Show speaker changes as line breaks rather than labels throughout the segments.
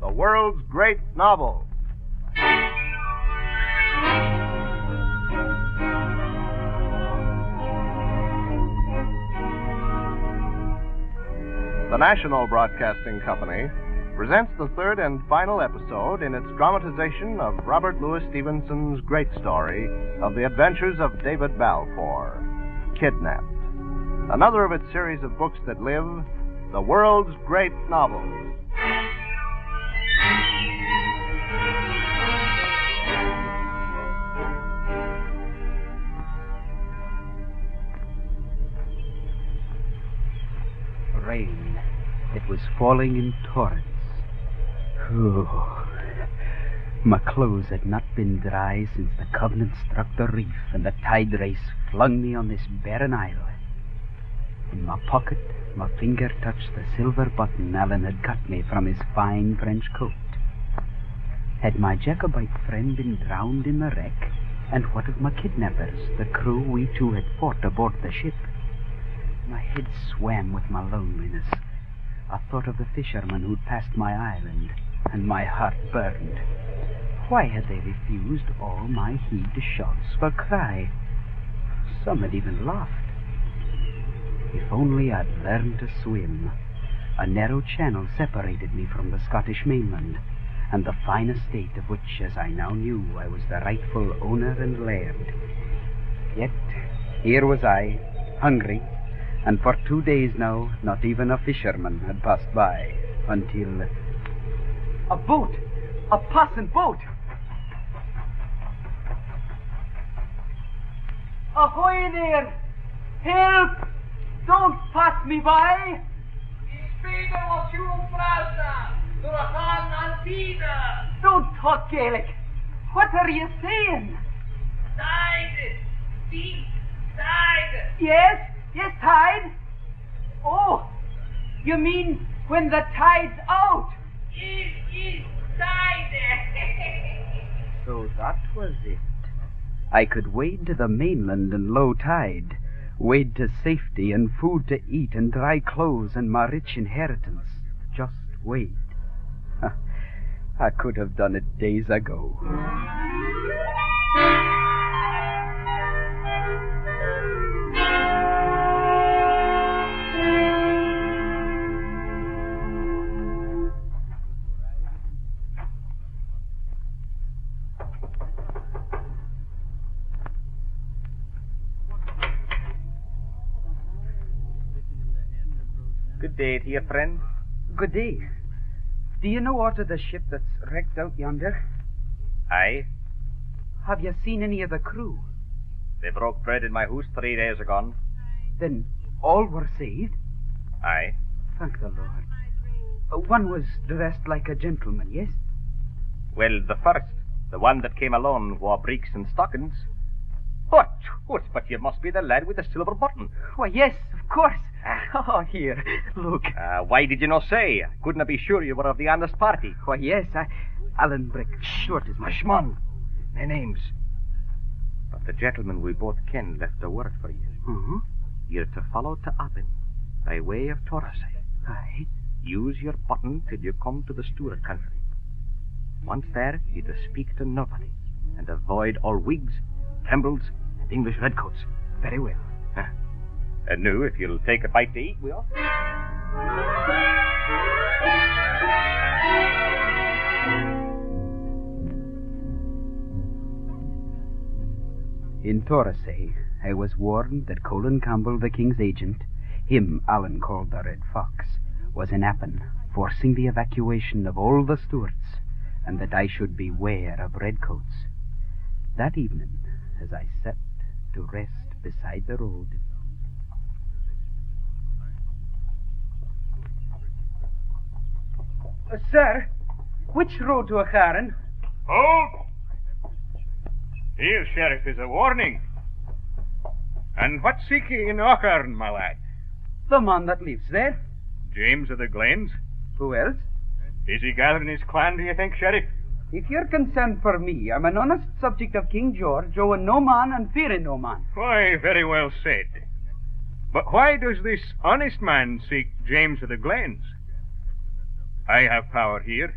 the world's great novels. The National Broadcasting Company presents the third and final episode in its dramatization of Robert Louis Stevenson's great story of the adventures of David Balfour, Kidnapped. Another of its series of books that live, the world's great novels.
Rain. It was falling in torrents. Oh, my clothes had not been dry since the Covenant struck the reef and the tide race flung me on this barren isle. In my pocket, my finger touched the silver button Alan had cut me from his fine French coat. Had my Jacobite friend been drowned in the wreck? And what of my kidnappers, the crew we two had fought aboard the ship? My head swam with my loneliness. I thought of the fishermen who'd passed my island, and my heart burned. Why had they refused all my heed shots for cry? Some had even laughed. If only I'd learned to swim. A narrow channel separated me from the Scottish mainland, and the fine estate of which, as I now knew, I was the rightful owner and laird. Yet here was I, hungry, and for 2 days now, not even a fisherman had passed by, until... A boat! A passing boat! Ahoy there! Help! Don't pass me by! Don't talk Gaelic! What are you saying?
Tide! Deep tide!
Yes, tide. Oh, you mean when the tide's out?
Is tide!
So that was it. I could wade to the mainland in low tide, wade to safety and food to eat and dry clothes and my rich inheritance. Just wade. I could have done it days ago.
Good day to you, friend.
Good day. Do you know aught of the ship that's wrecked out yonder?
Aye.
Have you seen any of the crew?
They broke bread in my house 3 days agone.
Then all were saved?
Aye.
Thank the Lord. One was dressed like a gentleman, yes?
Well, the first, the one that came alone, wore breeks and stockings. What? But you must be the lad with the silver button.
Why, yes, of course. Oh, here, look.
Why did you not say? Couldn't I be sure you were of the honest party?
Why, yes, Alan Brick. Short is my...
Shmon, their names. But the gentleman we both ken left a word for you.
Uh-huh.
You're to follow to Appin, by way of Torosay.
Aye.
Use your button till you come to the Stuart country. Once there, you're to speak to nobody, and avoid all Whigs, Trembles, and English redcoats.
Very well.
And now, if you'll take a bite to eat, we'll...
In Torosay, I was warned that Colin Campbell, the king's agent, him Alan called the Red Fox, was in Appin, forcing the evacuation of all the Stuarts, and that I should beware of redcoats. That evening, as I sat to rest beside the road... Sir, which road to Acharan?
Hold! Here, Sheriff, is a warning. And what seek ye in Acharan, my lad?
The man that lives there.
James of the Glens?
Who else?
Is he gathering his clan, do you think, Sheriff?
If you're concerned for me, I'm an honest subject of King George, owing no man and fearing no man.
Why, very well said. But why does this honest man seek James of the Glens? I have power here,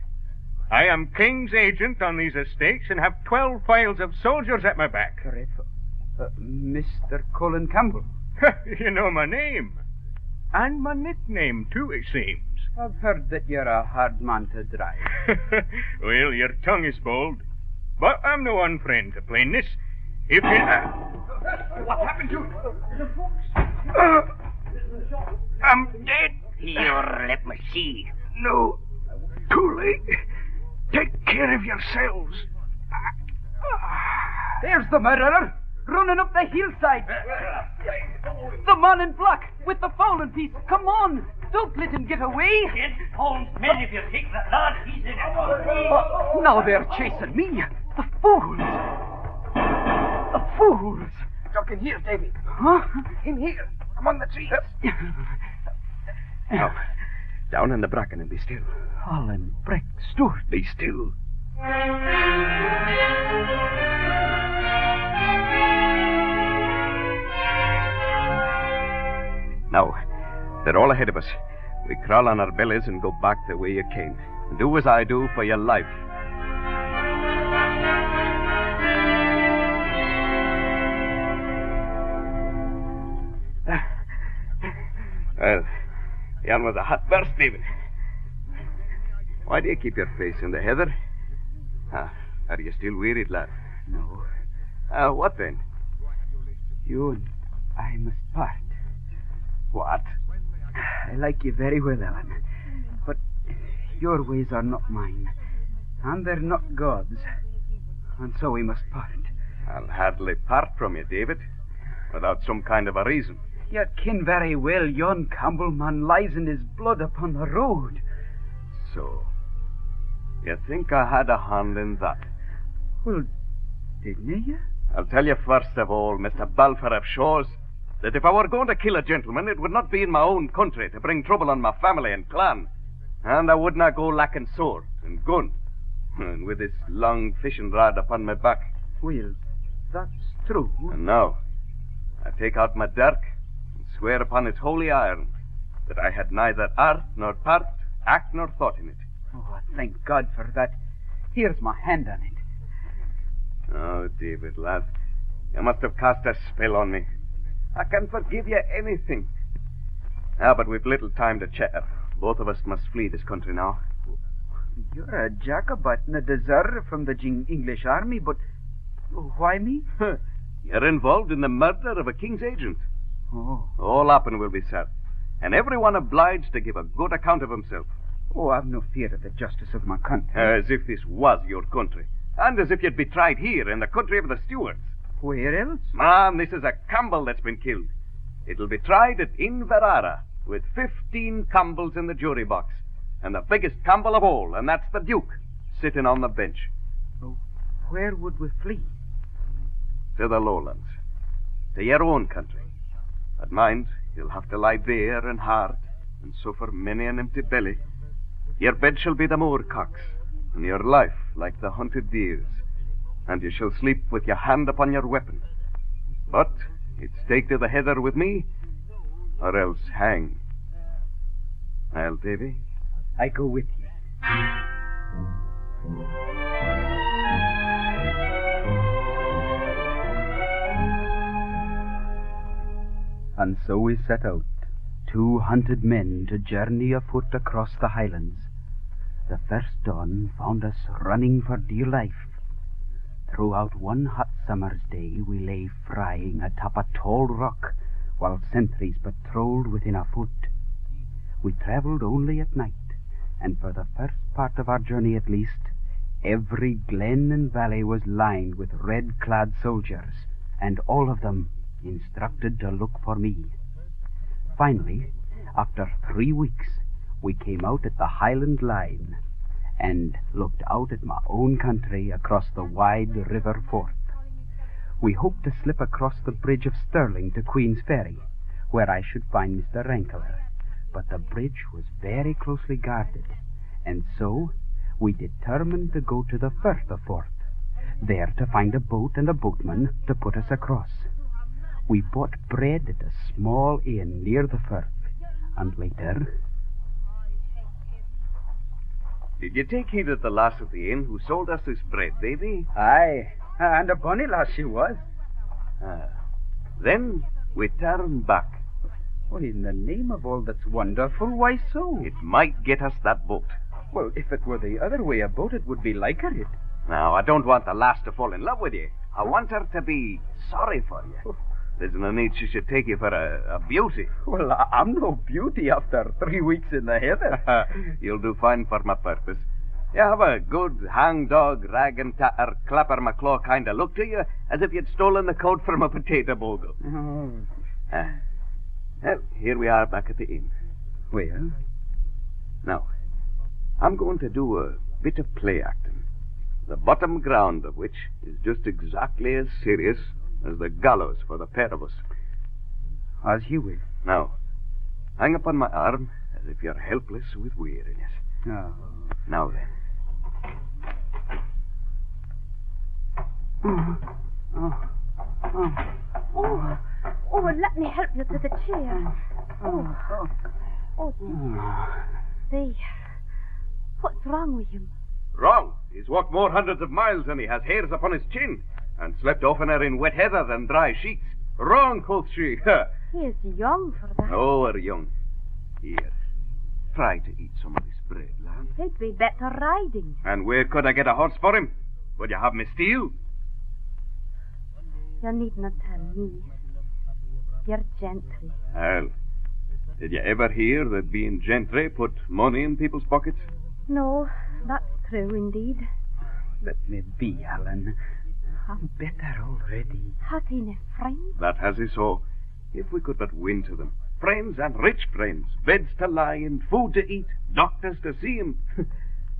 I am King's agent on these estates and have 12 files of soldiers at my back.
Dreadful. Mr. Colin Campbell.
You know my name. And my nickname, too, it seems.
I've heard that you're a hard man to drive.
Well, your tongue is bold. But I'm no unfriend to plainness. If you...
What happened to it?
I'm dead.
Here, let me see.
No. Too late. Take care of yourselves.
There's the murderer, running up the hillside. The man in black with the fowling piece. Come on. Don't let him get away.
10 pounds, men, if you take the lad, he's in it.
Now they're chasing me. The fools. The fools.
Duck in here, Davy.
Huh?
In here, among the trees.
Now, down in the bracken and be still.
Colin Breck Stewart.
Be still. Now, they're all ahead of us. We crawl on our bellies and go back the way you came. And do as I do for your life. Well, yon was a hot burst, David. Why do you keep your face in the heather? Are you still wearied, lad?
No.
What then?
You and I must part.
What?
I like you very well, Ellen. But your ways are not mine. And they're not God's. And so we must part.
I'll hardly part from you, David, without some kind of a reason.
You ken very well yon Campbell man lies in his blood upon the road.
So, you think I had a hand in that?
Well, didn't you?
I'll tell you first of all, Mr. Balfour of Shaw's, that if I were going to kill a gentleman, it would not be in my own country to bring trouble on my family and clan. And I would not go lacking sword and gun, and with this long fishing rod upon my back.
Well, that's true.
And now, I take out my dirk and swear upon its holy iron that I had neither art nor part, act nor thought in it.
Oh, thank God for that. Here's my hand on it.
Oh, David, lad, you must have cast a spell on me. I can forgive you anything. But we've little time to chatter. Both of us must flee this country now.
You're a Jacobite and a deserter from the English army, but why me?
You're involved in the murder of a king's agent.
Oh.
All Appin will be served, and everyone obliged to give a good account of himself.
Oh, I've no fear of the justice of my country.
As if this was your country, and as if you'd be tried here in the country of the Stuarts.
Where else?
Man, this is a Campbell that's been killed. It'll be tried at Inverara with 15 Campbells in the jury box, and the biggest Campbell of all, and that's the Duke, sitting on the bench.
Oh, where would we flee?
To the lowlands, to your own country. But mind, you'll have to lie bare and hard, and suffer many an empty belly. Your bed shall be the moorcocks, and your life like the hunted deers, and you shall sleep with your hand upon your weapon. But it's take to the heather with me, or else hang. Well, Davy?
I go with you. And so we set out, 2 hunted men to journey afoot across the Highlands. The first dawn found us running for dear life. Throughout one hot summer's day we lay frying atop a tall rock, while sentries patrolled within a foot. We travelled only at night, and for the first part of our journey at least, every glen and valley was lined with red-clad soldiers, and all of them instructed to look for me. Finally, after 3 weeks, we came out at the Highland line and looked out at my own country across the wide River Forth. We hoped to slip across the bridge of Stirling to Queen's Ferry, where I should find Mr. Rankeler, but the bridge was very closely guarded, and so we determined to go to the Firth of Forth, there to find a boat and a boatman to put us across. We bought bread at a small inn near the Firth, and later...
Did you take heed of the lass at the inn who sold us this bread, Davy?
Aye, and a bonny lass she was.
Then we turn back.
Well, in the name of all that's wonderful, why so?
It might get us that boat.
Well, if it were the other way about, it would be like it.
Now, I don't want the lass to fall in love with you. I want her to be sorry for you.
Oh.
There's no need she should take you for a beauty.
Well, I'm no beauty after 3 weeks in the heather.
You'll do fine for my purpose. You have a good hang-dog, rag-and-tatter, clapper-my-claw kind of look to you, as if you'd stolen the coat from a potato bogle.
Oh.
Well, here we are back at the inn.
Well?
Now, I'm going to do a bit of play acting, the bottom ground of which is just exactly as serious as the gallows for the pair of us.
As you will.
Now, hang upon my arm as if you're helpless with weariness.
Oh.
Now then.
Oh, let me help you to the chair. Oh, there. What's wrong with him?
Wrong. He's walked more hundreds of miles than he has hairs upon his chin, and slept oftener in wet heather than dry sheets. Wrong, quoth she.
He is young for that.
Oh, we're young. Here, try to eat some of this bread, lad.
He'd be better riding.
And where could I get a horse for him? Would you have me steal?
You need not tell me. You're gentry.
Well, did you ever hear that being gentry put money in people's pockets?
No, that's true indeed.
Let me be, Alan. I'm better already.
Has he no friends?
That has he so. If we could but win to them. Friends and rich friends. Beds to lie in, food to eat, doctors to see him.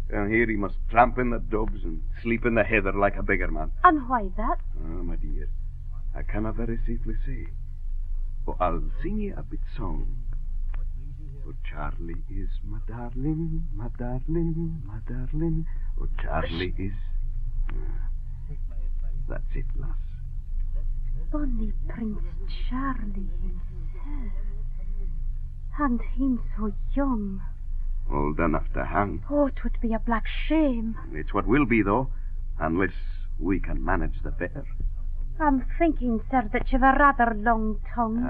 And here he must tramp in the dubs and sleep in the heather like a beggar man.
And why that?
Oh, my dear, I cannot very safely say. But I'll sing you a bit song. Oh, Charlie is my darling, my darling, my darling. Oh, Charlie is... That's it, lass.
Bonny Prince Charlie himself. And him so young.
Old enough to hang.
Oh, it would be a black shame.
It's what will be, though, unless we can manage the better.
I'm thinking, sir, that you've a rather long tongue.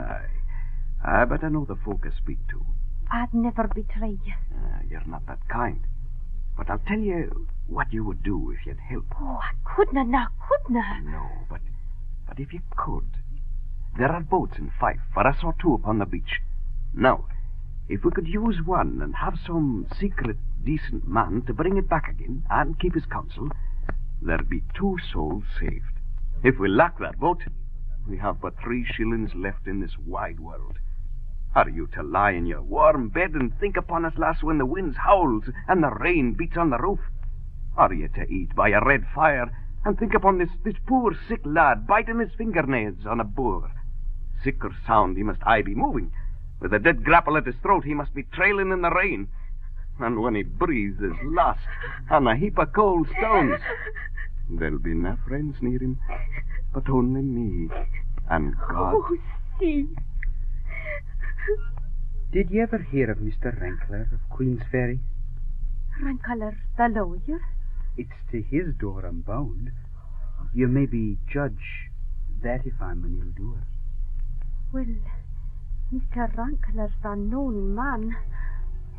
Aye, but I know the folk I speak to.
I'd never betray you.
You're not that kind. But I'll tell you what you would do if you'd help.
Oh, I couldna now, couldna.
No, but if you could. There are boats in Fife, for I saw two upon the beach. Now, if we could use one and have some secret, decent man to bring it back again and keep his counsel, there'd be 2 souls saved. If we lack that boat, we have but 3 shillings left in this wide world. Are you to lie in your warm bed and think upon us, lass, when the winds howls and the rain beats on the roof? Are you to eat by a red fire and think upon this poor sick lad biting his fingernails on a boor? Sick or sound, he must aye be moving. With a dead grapple at his throat, he must be trailing in the rain. And when he breathes his last on a heap of cold stones, there'll be no friends near him, but only me and God.
Oh, Steve.
Did you ever hear of Mr. Rankler of Queensferry?
Rankler, the lawyer?
It's to his door I'm bound. You maybe judge that if I'm an ill-doer.
Well, Mr. Rankler's a known man.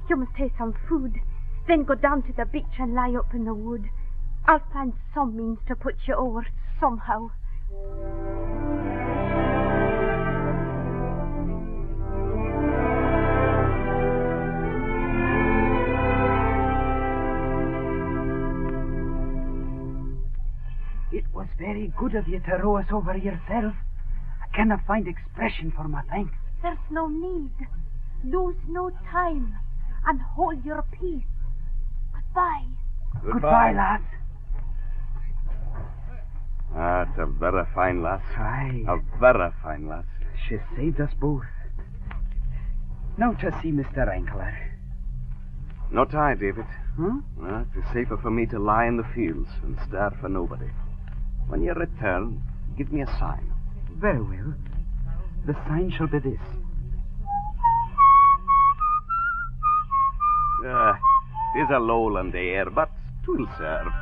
You must take some food, then go down to the beach and lie up in the wood. I'll find some means to put you over somehow.
It was very good of you to row us over yourself. I cannot find expression for my thanks.
There's no need. Lose no time and hold your peace. Goodbye.
Goodbye, lass.
That's a very fine lass.
Aye.
A very fine lass.
She saved us both. Now to see Mr. Rankler.
No tie, David.
Huh?
Well, it is safer for me to lie in the fields and stare for nobody. When you return, give me a sign.
Very well. The sign shall be this.
'Tis a lowland air, but 'twill serve.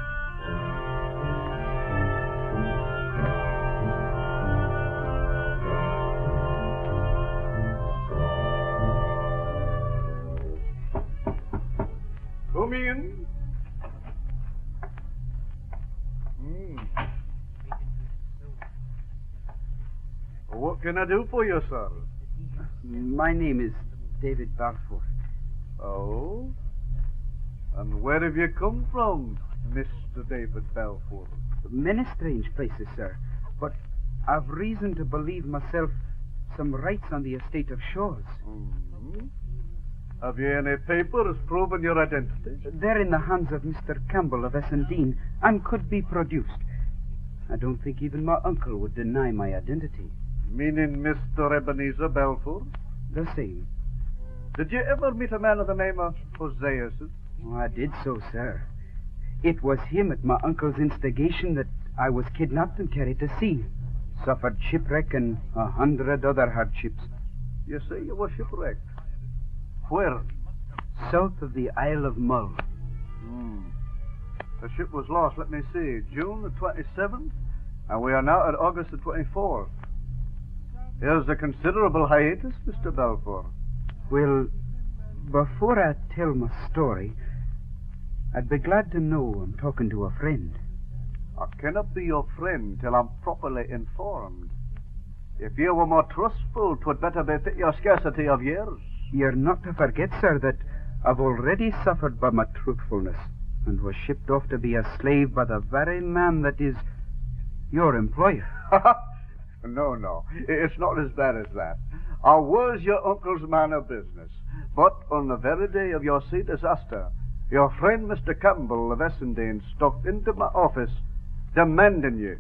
Come in. What can I do for you, sir?
My name is David Balfour.
Oh? And where have you come from, Mr. David Balfour?
Many strange places, sir, but I've reason to believe myself some rights on the estate of Shaw's.
Have you any papers proving your identity?
They're in the hands of Mr. Campbell of Essendine and could be produced. I don't think even my uncle would deny my identity.
Meaning Mr. Ebenezer Balfour?
The same.
Did you ever meet a man of the name of Hosea?
Oh, I did so, sir. It was him at my uncle's instigation that I was kidnapped and carried to sea. Suffered shipwreck and 100 other hardships.
You say you were shipwrecked? Where?
South of the Isle of Mull.
The ship was lost, let me see, June the 27th, and we are now at August the 24th. Here's a considerable hiatus, Mr. Balfour.
Well, before I tell my story, I'd be glad to know I'm talking to a friend.
I cannot be your friend till I'm properly informed. If you were more trustful, 'twould better befit your scarcity of years.
You're not to forget, sir, that I've already suffered by my truthfulness and was shipped off to be a slave by the very man that is your employer.
No, it's not as bad as that. I was your uncle's man of business, but on the very day of your sea disaster, your friend Mr. Campbell of Essendine stalked into my office demanding you.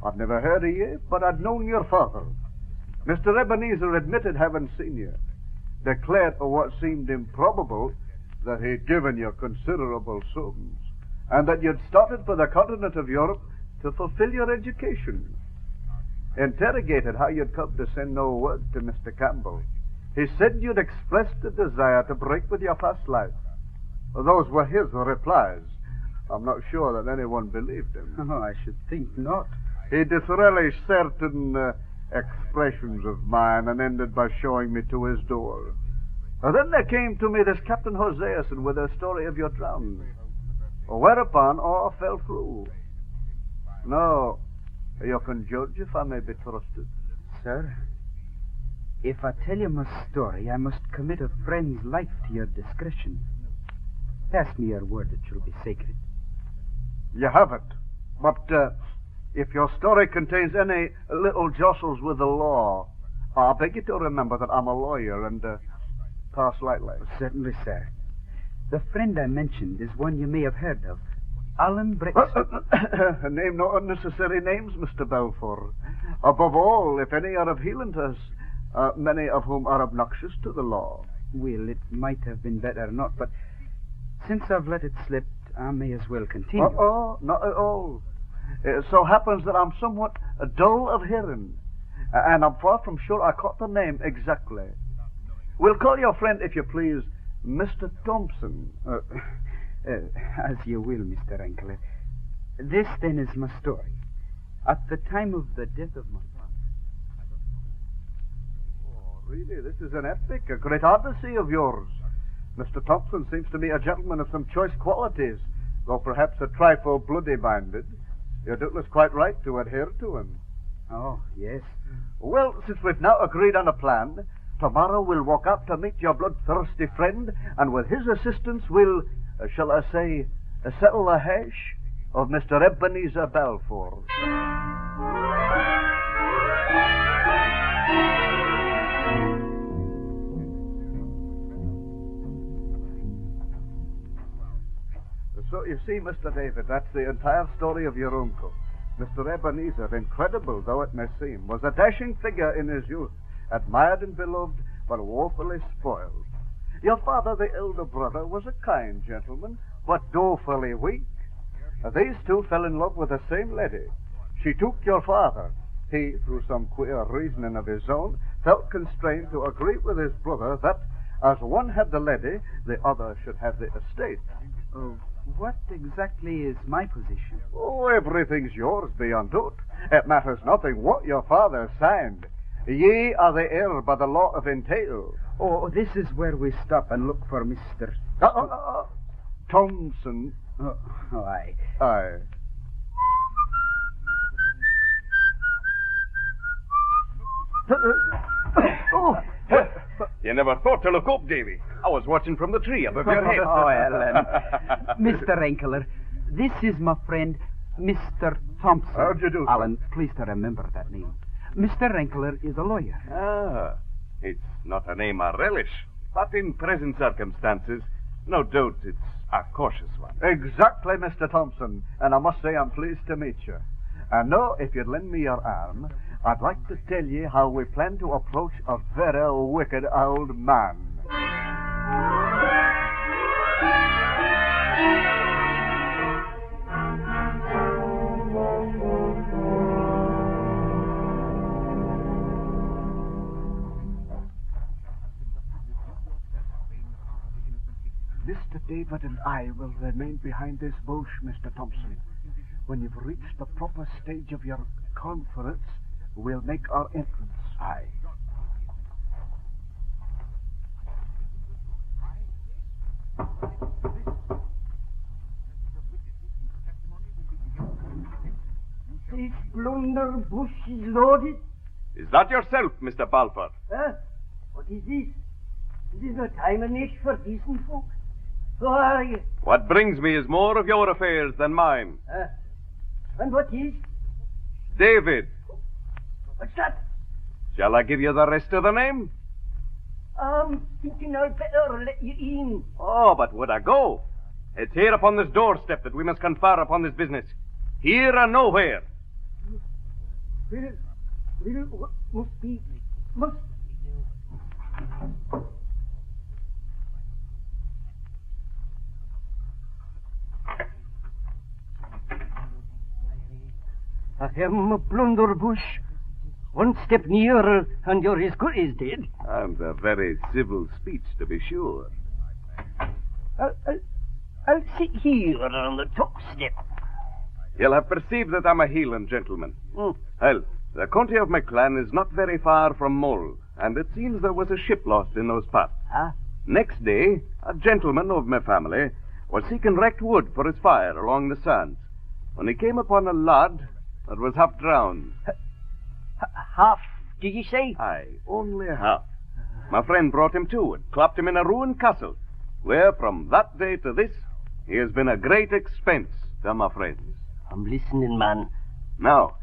I'd never heard of you, but I'd known your father. Mr. Ebenezer admitted having seen you, declared for what seemed improbable that he'd given you considerable sums, and that you'd started for the continent of Europe to fulfill your education. Interrogated how you'd come to send no word to Mr. Campbell, he said you'd expressed a desire to break with your past life. Those were his replies. I'm not sure that anyone believed him.
Oh, I should think not.
He disrelished certain expressions of mine and ended by showing me to his door. Then there came to me this Captain Hoseason with a story of your drowning, whereupon all fell through. No, you can judge if I may be trusted.
Sir, if I tell you my story, I must commit a friend's life to your discretion. Pass me your word it shall be sacred.
You have it. But if your story contains any little jostles with the law, I beg you to remember that I'm a lawyer and pass lightly.
Certainly, sir. The friend I mentioned is one you may have heard of. Alan
Name no unnecessary names, Mr. Balfour. Above all, if any are of healing to us, many of whom are obnoxious to the law.
Well, it might have been better not, but since I've let it slip, I may as well continue.
Not at all. It so happens that I'm somewhat dull of hearing, and I'm far from sure I caught the name exactly. We'll call your friend, if you please, Mr. Thompson.
As you will, Mr. Rankler. This, then, is my story. At the time of the death of my father.
Oh, really? This is an epic, a great odyssey of yours. Mr. Thompson seems to me a gentleman of some choice qualities, though perhaps a trifle bloody-minded. You're doubtless quite right to adhere to him.
Oh, yes.
Well, since we've now agreed on a plan, tomorrow we'll walk out to meet your bloodthirsty friend, and with his assistance we'll, shall I say, settle the hash of Mr. Ebenezer Balfour. So you see, Mr. David, that's the entire story of your uncle. Mr. Ebenezer, incredible though it may seem, was a dashing figure in his youth, admired and beloved, but woefully spoiled. Your father, the elder brother, was a kind gentleman, but dolefully weak. These two fell in love with the same lady. She took your father. He, through some queer reasoning of his own, felt constrained to agree with his brother that, As one had the lady, the other should have the estate.
What exactly is my position?
Oh, everything's yours beyond doubt. It matters nothing what your father signed. Ye are the heir by the law of entail.
Oh, this is where we stop and look for Mr.
Thompson.
Aye.
Aye.
You never thought to look up, Davy. I was watching from the tree above your head.
Oh, Ellen. Mr. Enkeler, this is my friend, Mr. Thompson.
How'd you do, sir?
Alan, please to remember that name. Mr. Enkeler is a lawyer.
Ah, it's not a name I relish, but in present circumstances, no doubt it's a cautious one.
Exactly, Mr. Thompson. And I must say I'm pleased to meet you. And now, if you'd lend me your arm, I'd like to tell you how we plan to approach a very wicked old man. Mr. David and I will remain behind this bush, Mr. Thompson. When you've reached the proper stage of your conference, we'll make our entrance.
Aye.
This blunderbush is loaded.
Is that yourself, Mr. Balfour?
Huh? What is this? This is no time and age for decent folk. Who are you?
What brings me is more of your affairs than mine.
And what is?
David.
What's that?
Shall I give you the rest of the name?
I'm thinking I'd better let you in.
Oh, but would I go? It's here upon this doorstep that we must confer upon this business. Here and nowhere.
Well, must. I am a blunderbush. One step nearer, and you're as good as dead.
And a very civil speech, to be sure.
I'll sit here on the top step.
You'll have perceived that I'm a Hieland gentleman.
Mm.
Well, the country of my clan is not very far from Mull, and it seems there was a ship lost in those parts.
Ah?
Next day, a gentleman of my family was seeking wrecked wood for his fire along the sands, when he came upon a lad that was half drowned.
Half, did you say?
Aye, only half. My friend brought him to and clapped him in a ruined castle, where from that day to this, he has been a great expense to my friends.
I'm listening, man.
Now,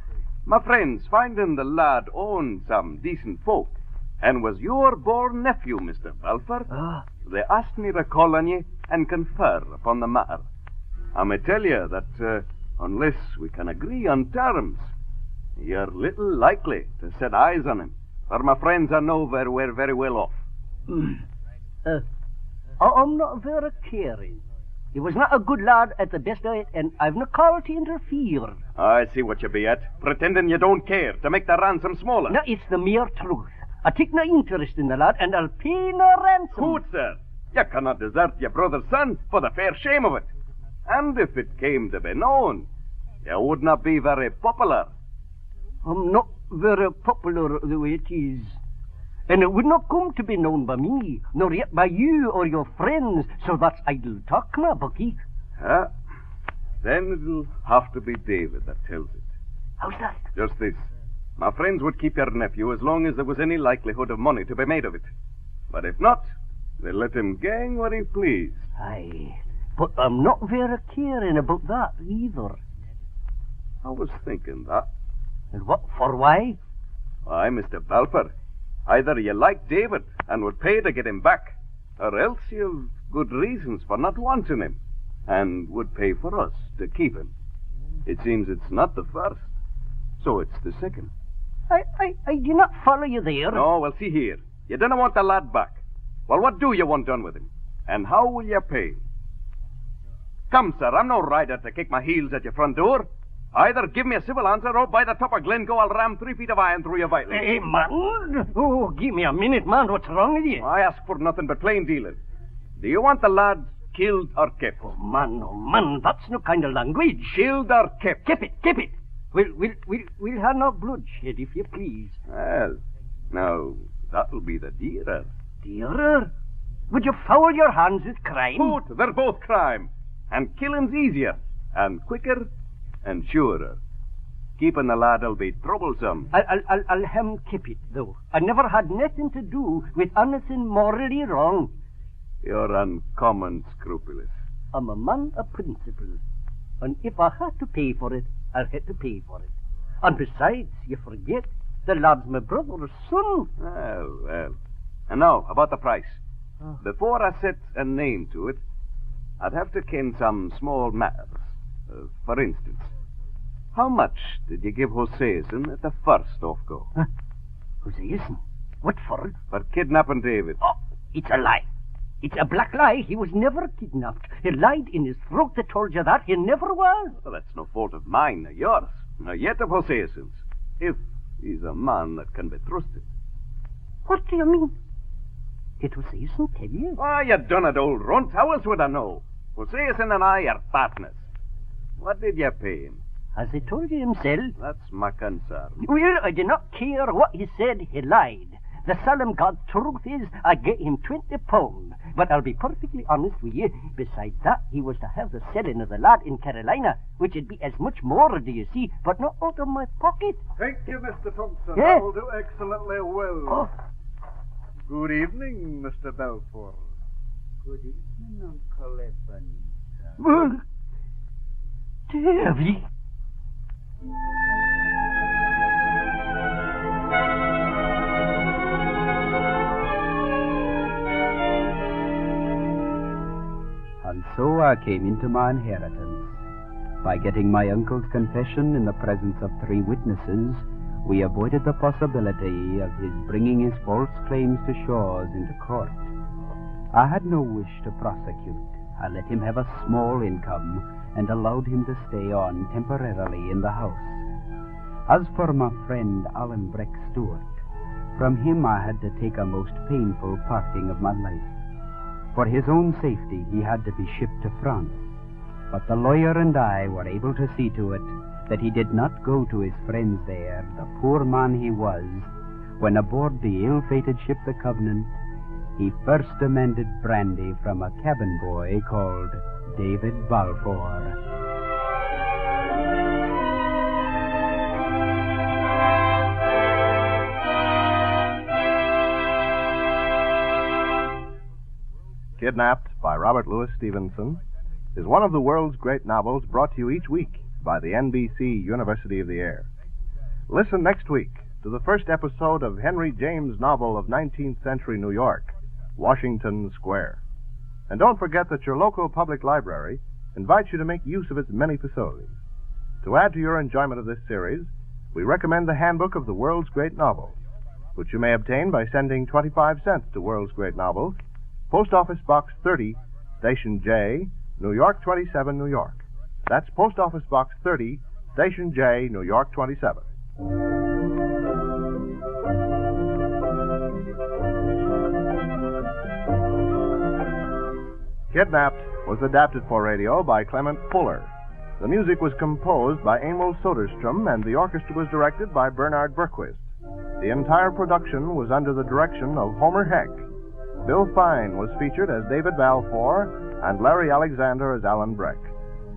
my friends, finding the lad owned some decent folk, and was your born nephew, Mr. Balfour, they asked me to call on ye and confer upon the matter. I may tell you that unless we can agree on terms, you're little likely to set eyes on him, for my friends I know we're very well off.
I'm not very caring. He was not a good lad at the best of it, and I've no call to interfere.
I see what you be at, pretending you don't care to make the ransom smaller.
No, it's the mere truth. I take no interest in the lad, and I'll pay no ransom.
Good, sir. You cannot desert your brother's son for the fair shame of it. And if it came to be known, you would not be very popular.
I'm not very popular the way it is. And it would not come to be known by me, nor yet by you or your friends, so that's idle talk, my bucky.
Then it'll have to be David that tells it.
How's that?
Just this. My friends would keep your nephew as long as there was any likelihood of money to be made of it. But if not, they'll let him gang what he please.
Aye, but I'm not very caring about that either.
I was thinking that.
And what for? Why?
Why, Mr. Balfour, either you like David and would pay to get him back, or else you've good reasons for not wanting him, and would pay for us to keep him. It seems it's not the first, so it's the second.
I do not follow you there.
No, well, see here. You don't want the lad back. Well, what do you want done with him? And how will you pay? Come, sir, I'm no rider to kick my heels at your front door. Either give me a civil answer, or by the top of Glencoe, I'll ram 3 feet of iron through your vitals.
Hey, man. Oh, give me a minute, man. What's wrong with you?
I ask for nothing but plain dealing. Do you want the lad killed or kept?
Oh, man. That's no kind of language.
Killed or kept?
Keep it. We'll have no bloodshed, if you please.
Well, now, that'll be the dearer.
Dearer? Would you foul your hands with crime?
Both. They're both crime. And killing's easier, and quicker, and surer. Keeping the lad'll be troublesome.
I'll keep it, though. I never had nothing to do with anything morally wrong.
You're uncommon scrupulous.
I'm a man of principle. And if I had to pay for it, I'll have to pay for it. And besides, you forget, the lad's my brother's son.
Well. And now, about the price. Before I set a name to it, I'd have to ken some small matters. For instance, how much did you give Hoseason at the first off-go?
Huh? Hoseason? What for?
For kidnapping David.
Oh, it's a lie. It's a black lie. He was never kidnapped. He lied in his throat that told you that. He never was.
Well, that's no fault of mine or yours, nor yet of Hoseason's, if he's a man that can be trusted.
What do you mean? Did Hoseason tell you?
Why, you done it, old runt. How else would I know? Hoseason and I are partners. What did you pay him?
Has he told you himself?
That's my concern.
Well, I do not care what he said. He lied. The solemn God's truth is, I get him £20. But I'll be perfectly honest with you. Besides that, he was to have the selling of the lad in Carolina, which would be as much more, do you see, but not out of my pocket.
Thank you, Mr. Thompson.
Yeah.
That will do excellently well.
Oh.
Good evening, Mr. Balfour.
Good evening, Uncle Ebenezer.
Well, Davy.
And so I came into my inheritance. By getting my uncle's confession in the presence of 3 witnesses, we avoided the possibility of his bringing his false claims to Shaw's into court. I had no wish to prosecute. I let him have a small income and allowed him to stay on temporarily in the house. As for my friend Alan Breck Stewart, from him I had to take a most painful parting of my life. For his own safety, he had to be shipped to France. But the lawyer and I were able to see to it that he did not go to his friends there, the poor man he was, when aboard the ill-fated ship the Covenant, he first demanded brandy from a cabin boy called David Balfour.
Kidnapped by Robert Louis Stevenson is one of the world's great novels brought to you each week by the NBC University of the Air. Listen next week to the first episode of Henry James' novel of 19th century New York, Washington Square. And don't forget that your local public library invites you to make use of its many facilities. To add to your enjoyment of this series, we recommend the Handbook of the World's Great Novels, which you may obtain by sending 25 cents to World's Great Novels, Post Office Box 30, Station J, New York 27, New York. That's Post Office Box 30, Station J, New York 27. Kidnapped was adapted for radio by Clement Fuller. The music was composed by Emil Soderstrom, and the orchestra was directed by Bernard Berquist. The entire production was under the direction of Homer Heck. Bill Fine was featured as David Balfour, and Larry Alexander as Alan Breck.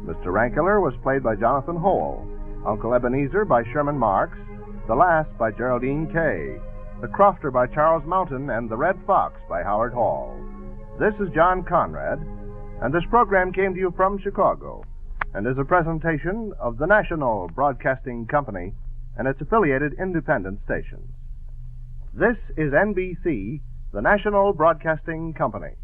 Mr. Rankler was played by Jonathan Howell, Uncle Ebenezer by Sherman Marks, The Last by Geraldine Kay, The Crofter by Charles Mountain, and The Red Fox by Howard Hall. This is John Conrad, and this program came to you from Chicago, and is a presentation of the National Broadcasting Company and its affiliated independent stations. This is NBC, the National Broadcasting Company.